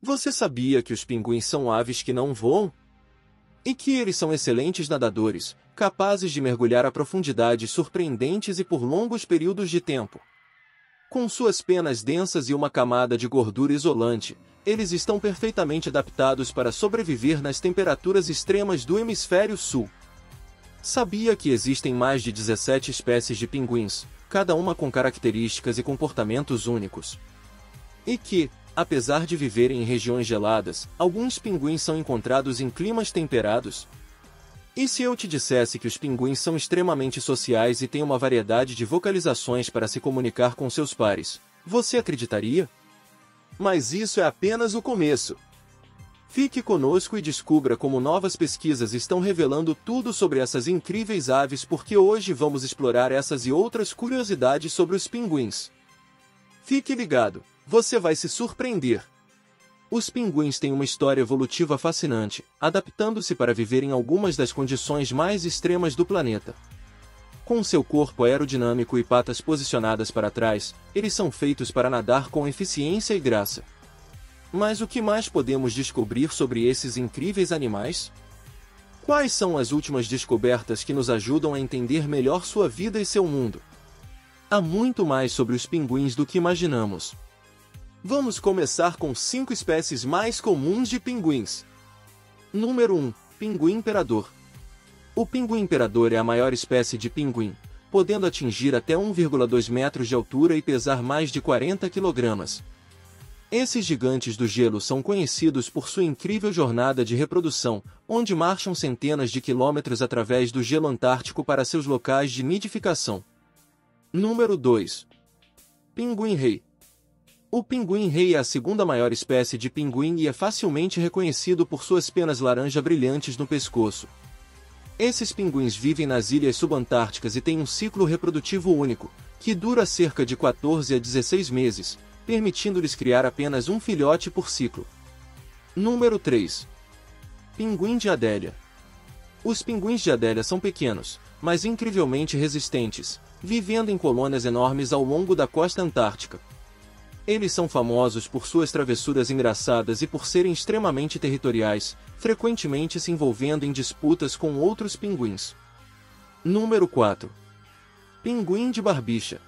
Você sabia que os pinguins são aves que não voam? E que eles são excelentes nadadores, capazes de mergulhar a profundidades surpreendentes e por longos períodos de tempo. Com suas penas densas e uma camada de gordura isolante, eles estão perfeitamente adaptados para sobreviver nas temperaturas extremas do hemisfério sul. Sabia que existem mais de 17 espécies de pinguins, cada uma com características e comportamentos únicos? E que, apesar de viverem em regiões geladas, alguns pinguins são encontrados em climas temperados? E se eu te dissesse que os pinguins são extremamente sociais e têm uma variedade de vocalizações para se comunicar com seus pares, você acreditaria? Mas isso é apenas o começo. Fique conosco e descubra como novas pesquisas estão revelando tudo sobre essas incríveis aves, porque hoje vamos explorar essas e outras curiosidades sobre os pinguins. Fique ligado, você vai se surpreender. Os pinguins têm uma história evolutiva fascinante, adaptando-se para viver em algumas das condições mais extremas do planeta. Com seu corpo aerodinâmico e patas posicionadas para trás, eles são feitos para nadar com eficiência e graça. Mas o que mais podemos descobrir sobre esses incríveis animais? Quais são as últimas descobertas que nos ajudam a entender melhor sua vida e seu mundo? Há muito mais sobre os pinguins do que imaginamos. Vamos começar com 5 espécies mais comuns de pinguins. Número 1. Pinguim imperador. O pinguim imperador é a maior espécie de pinguim, podendo atingir até 1,2 metros de altura e pesar mais de 40 kg. Esses gigantes do gelo são conhecidos por sua incrível jornada de reprodução, onde marcham centenas de quilômetros através do gelo antártico para seus locais de nidificação. Número 2. Pinguim-rei. O pinguim-rei é a segunda maior espécie de pinguim e é facilmente reconhecido por suas penas laranja brilhantes no pescoço. Esses pinguins vivem nas ilhas subantárticas e têm um ciclo reprodutivo único, que dura cerca de 14 a 16 meses, permitindo-lhes criar apenas um filhote por ciclo. Número 3. Pinguim de Adélia. Os pinguins de Adélia são pequenos, mas incrivelmente resistentes, vivendo em colônias enormes ao longo da costa antártica. Eles são famosos por suas travessuras engraçadas e por serem extremamente territoriais, frequentemente se envolvendo em disputas com outros pinguins. Número 4. Pinguim de barbicha.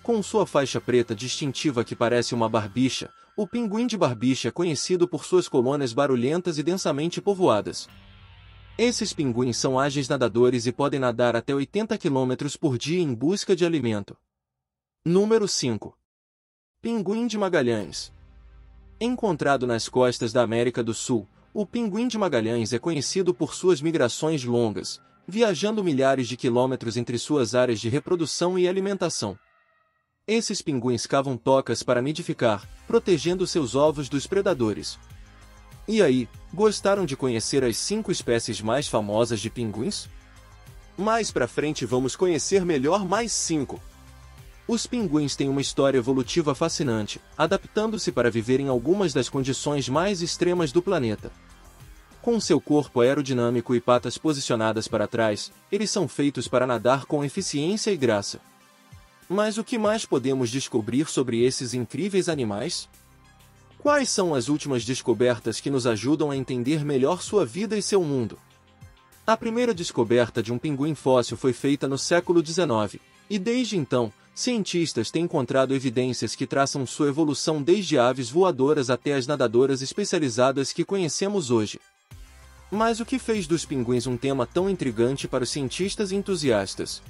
Com sua faixa preta distintiva que parece uma barbicha, o pinguim de barbicha é conhecido por suas colônias barulhentas e densamente povoadas. Esses pinguins são ágeis nadadores e podem nadar até 80 km por dia em busca de alimento. Número 5. Pinguim de Magalhães. Encontrado nas costas da América do Sul, o pinguim de Magalhães é conhecido por suas migrações longas, viajando milhares de quilômetros entre suas áreas de reprodução e alimentação. Esses pinguins cavam tocas para nidificar, protegendo seus ovos dos predadores. E aí, gostaram de conhecer as 5 espécies mais famosas de pinguins? Mais pra frente vamos conhecer melhor mais 5. Os pinguins têm uma história evolutiva fascinante, adaptando-se para viver em algumas das condições mais extremas do planeta. Com seu corpo aerodinâmico e patas posicionadas para trás, eles são feitos para nadar com eficiência e graça. Mas o que mais podemos descobrir sobre esses incríveis animais? Quais são as últimas descobertas que nos ajudam a entender melhor sua vida e seu mundo? A primeira descoberta de um pinguim fóssil foi feita no século XIX, e desde então, cientistas têm encontrado evidências que traçam sua evolução desde aves voadoras até as nadadoras especializadas que conhecemos hoje. Mas o que fez dos pinguins um tema tão intrigante para os cientistas e entusiastas?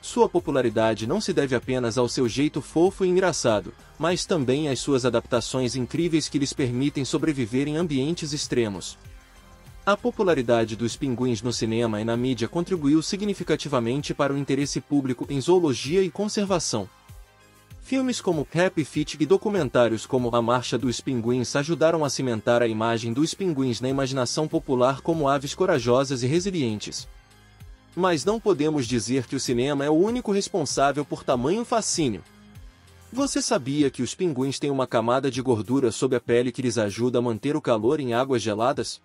Sua popularidade não se deve apenas ao seu jeito fofo e engraçado, mas também às suas adaptações incríveis que lhes permitem sobreviver em ambientes extremos. A popularidade dos pinguins no cinema e na mídia contribuiu significativamente para o interesse público em zoologia e conservação. Filmes como Happy Feet e documentários como A Marcha dos Pinguins ajudaram a cimentar a imagem dos pinguins na imaginação popular como aves corajosas e resilientes. Mas não podemos dizer que o cinema é o único responsável por tamanho fascínio. Você sabia que os pinguins têm uma camada de gordura sob a pele que lhes ajuda a manter o calor em águas geladas?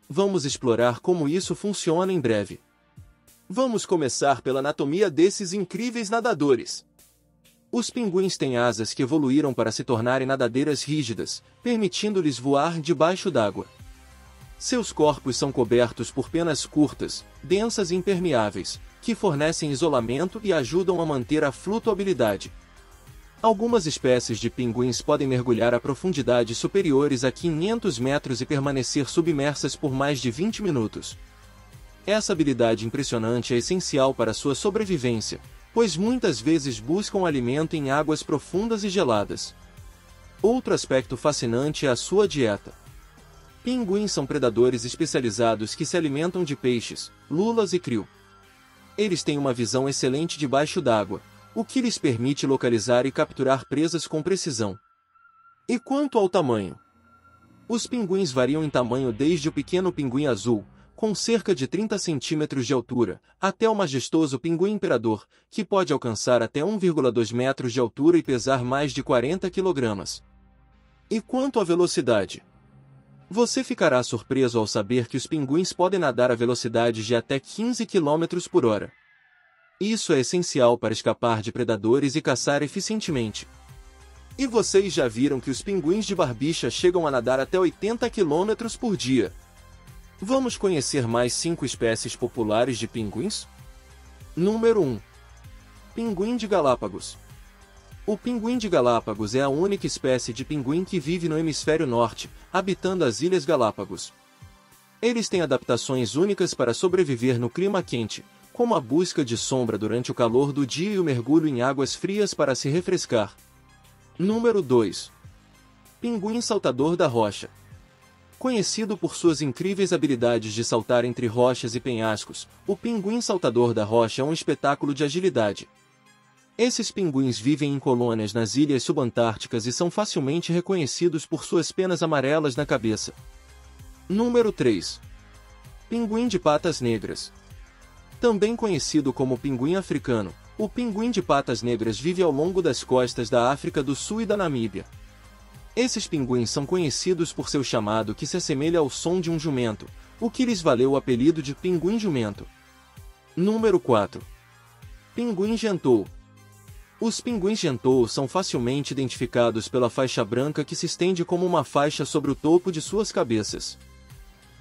Vamos explorar como isso funciona em breve. Vamos começar pela anatomia desses incríveis nadadores. Os pinguins têm asas que evoluíram para se tornarem nadadeiras rígidas, permitindo-lhes voar debaixo d'água. Seus corpos são cobertos por penas curtas, densas e impermeáveis, que fornecem isolamento e ajudam a manter a flutuabilidade. Algumas espécies de pinguins podem mergulhar a profundidades superiores a 500 metros e permanecer submersas por mais de 20 minutos. Essa habilidade impressionante é essencial para sua sobrevivência, pois muitas vezes buscam alimento em águas profundas e geladas. Outro aspecto fascinante é a sua dieta. Pinguins são predadores especializados que se alimentam de peixes, lulas e krill. Eles têm uma visão excelente debaixo d'água, o que lhes permite localizar e capturar presas com precisão. E quanto ao tamanho? Os pinguins variam em tamanho desde o pequeno pinguim azul, com cerca de 30 centímetros de altura, até o majestoso pinguim imperador, que pode alcançar até 1,2 metros de altura e pesar mais de 40 kg. E quanto à velocidade? Você ficará surpreso ao saber que os pinguins podem nadar a velocidades de até 15 km por hora. Isso é essencial para escapar de predadores e caçar eficientemente. E vocês já viram que os pinguins de barbicha chegam a nadar até 80 km por dia? Vamos conhecer mais 5 espécies populares de pinguins? Número 1. Pinguim de Galápagos. O pinguim de Galápagos é a única espécie de pinguim que vive no hemisfério norte, habitando as Ilhas Galápagos. Eles têm adaptações únicas para sobreviver no clima quente, como a busca de sombra durante o calor do dia e o mergulho em águas frias para se refrescar. Número 2. Pinguim saltador da rocha. Conhecido por suas incríveis habilidades de saltar entre rochas e penhascos, o pinguim saltador da rocha é um espetáculo de agilidade. Esses pinguins vivem em colônias nas ilhas subantárticas e são facilmente reconhecidos por suas penas amarelas na cabeça. Número 3. Pinguim de patas negras. Também conhecido como pinguim africano, o pinguim de patas negras vive ao longo das costas da África do Sul e da Namíbia. Esses pinguins são conhecidos por seu chamado que se assemelha ao som de um jumento, o que lhes valeu o apelido de pinguim jumento. Número 4. Pinguim gentou. Os pinguins gentou são facilmente identificados pela faixa branca que se estende como uma faixa sobre o topo de suas cabeças.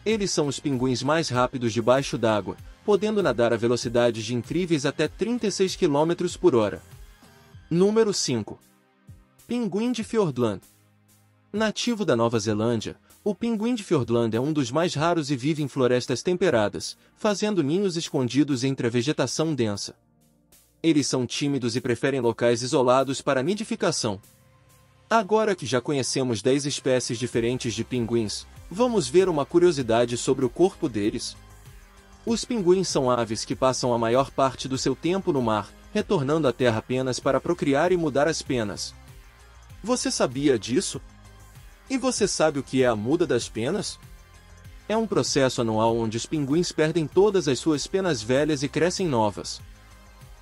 Eles são os pinguins mais rápidos debaixo d'água, podendo nadar a velocidades de incríveis até 36 km por hora. Número 5. Pinguim de Fiordland. Nativo da Nova Zelândia, o pinguim de Fiordland é um dos mais raros e vive em florestas temperadas, fazendo ninhos escondidos entre a vegetação densa. Eles são tímidos e preferem locais isolados para nidificação. Agora que já conhecemos 10 espécies diferentes de pinguins, vamos ver uma curiosidade sobre o corpo deles. Os pinguins são aves que passam a maior parte do seu tempo no mar, retornando à terra apenas para procriar e mudar as penas. Você sabia disso? E você sabe o que é a muda das penas? É um processo anual onde os pinguins perdem todas as suas penas velhas e crescem novas.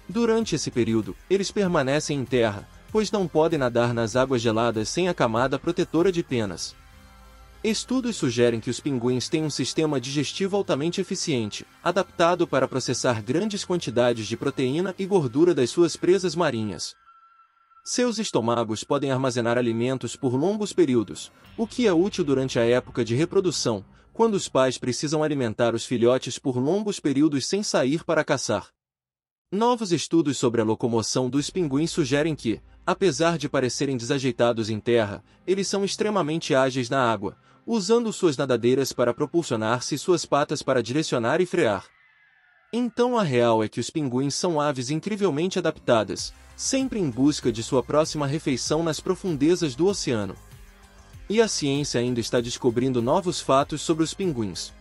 Durante esse período, eles permanecem em terra, pois não podem nadar nas águas geladas sem a camada protetora de penas. Estudos sugerem que os pinguins têm um sistema digestivo altamente eficiente, adaptado para processar grandes quantidades de proteína e gordura das suas presas marinhas. Seus estômagos podem armazenar alimentos por longos períodos, o que é útil durante a época de reprodução, quando os pais precisam alimentar os filhotes por longos períodos sem sair para caçar. Novos estudos sobre a locomoção dos pinguins sugerem que, apesar de parecerem desajeitados em terra, eles são extremamente ágeis na água, usando suas nadadeiras para propulsionar-se e suas patas para direcionar e frear. Então a real é que os pinguins são aves incrivelmente adaptadas, sempre em busca de sua próxima refeição nas profundezas do oceano. E a ciência ainda está descobrindo novos fatos sobre os pinguins.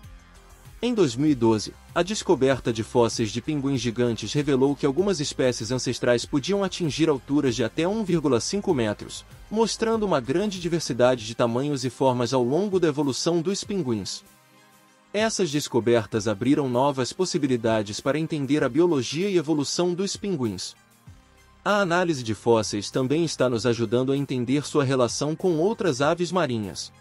Em 2012, a descoberta de fósseis de pinguins gigantes revelou que algumas espécies ancestrais podiam atingir alturas de até 1,5 metros, mostrando uma grande diversidade de tamanhos e formas ao longo da evolução dos pinguins. Essas descobertas abriram novas possibilidades para entender a biologia e evolução dos pinguins. A análise de fósseis também está nos ajudando a entender sua relação com outras aves marinhas.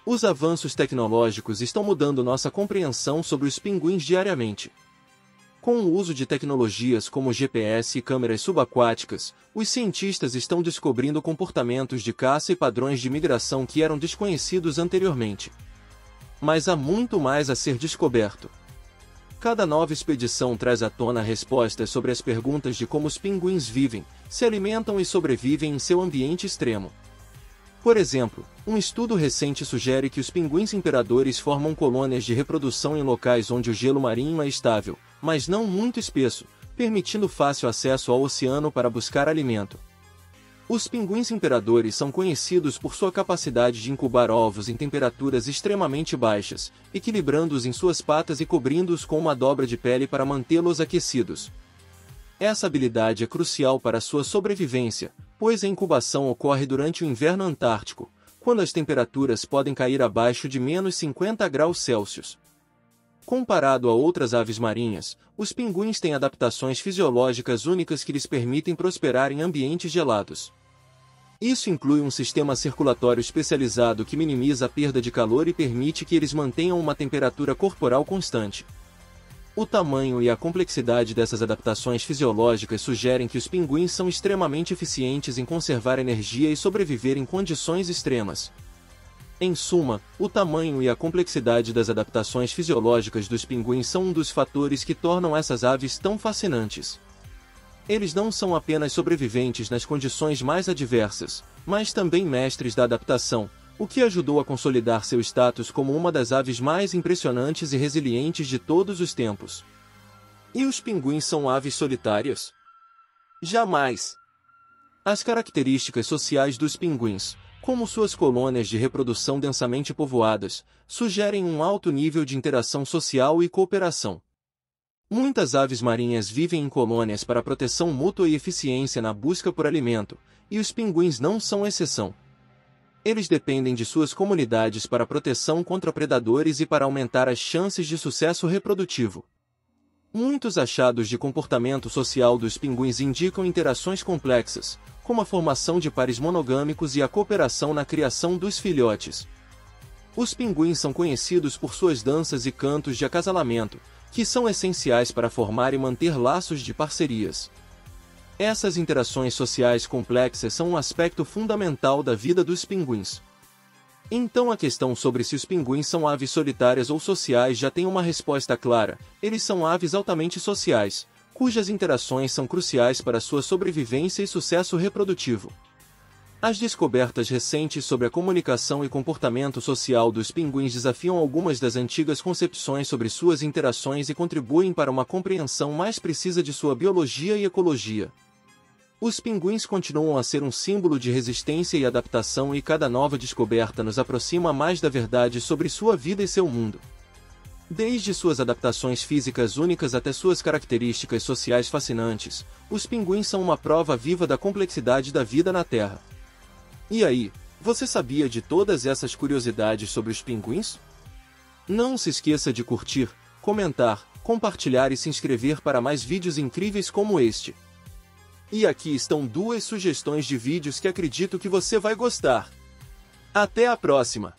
Os avanços tecnológicos estão mudando nossa compreensão sobre os pinguins diariamente. Com o uso de tecnologias como GPS e câmeras subaquáticas, os cientistas estão descobrindo comportamentos de caça e padrões de migração que eram desconhecidos anteriormente. Mas há muito mais a ser descoberto. Cada nova expedição traz à tona respostas sobre as perguntas de como os pinguins vivem, se alimentam e sobrevivem em seu ambiente extremo. Por exemplo, um estudo recente sugere que os pinguins imperadores formam colônias de reprodução em locais onde o gelo marinho é estável, mas não muito espesso, permitindo fácil acesso ao oceano para buscar alimento. Os pinguins imperadores são conhecidos por sua capacidade de incubar ovos em temperaturas extremamente baixas, equilibrando-os em suas patas e cobrindo-os com uma dobra de pele para mantê-los aquecidos. Essa habilidade é crucial para sua sobrevivência, pois a incubação ocorre durante o inverno antártico, quando as temperaturas podem cair abaixo de -50 °C. Comparado a outras aves marinhas, os pinguins têm adaptações fisiológicas únicas que lhes permitem prosperar em ambientes gelados. Isso inclui um sistema circulatório especializado que minimiza a perda de calor e permite que eles mantenham uma temperatura corporal constante. O tamanho e a complexidade dessas adaptações fisiológicas sugerem que os pinguins são extremamente eficientes em conservar energia e sobreviver em condições extremas. Em suma, o tamanho e a complexidade das adaptações fisiológicas dos pinguins são um dos fatores que tornam essas aves tão fascinantes. Eles não são apenas sobreviventes nas condições mais adversas, mas também mestres da adaptação, o que ajudou a consolidar seu status como uma das aves mais impressionantes e resilientes de todos os tempos. E os pinguins são aves solitárias? Jamais! As características sociais dos pinguins, como suas colônias de reprodução densamente povoadas, sugerem um alto nível de interação social e cooperação. Muitas aves marinhas vivem em colônias para proteção mútua e eficiência na busca por alimento, e os pinguins não são exceção. Eles dependem de suas comunidades para proteção contra predadores e para aumentar as chances de sucesso reprodutivo. Muitos achados de comportamento social dos pinguins indicam interações complexas, como a formação de pares monogâmicos e a cooperação na criação dos filhotes. Os pinguins são conhecidos por suas danças e cantos de acasalamento, que são essenciais para formar e manter laços de parcerias. Essas interações sociais complexas são um aspecto fundamental da vida dos pinguins. Então a questão sobre se os pinguins são aves solitárias ou sociais já tem uma resposta clara: eles são aves altamente sociais, cujas interações são cruciais para sua sobrevivência e sucesso reprodutivo. As descobertas recentes sobre a comunicação e comportamento social dos pinguins desafiam algumas das antigas concepções sobre suas interações e contribuem para uma compreensão mais precisa de sua biologia e ecologia. Os pinguins continuam a ser um símbolo de resistência e adaptação, e cada nova descoberta nos aproxima mais da verdade sobre sua vida e seu mundo. Desde suas adaptações físicas únicas até suas características sociais fascinantes, os pinguins são uma prova viva da complexidade da vida na Terra. E aí, você sabia de todas essas curiosidades sobre os pinguins? Não se esqueça de curtir, comentar, compartilhar e se inscrever para mais vídeos incríveis como este. E aqui estão 2 sugestões de vídeos que acredito que você vai gostar. Até a próxima!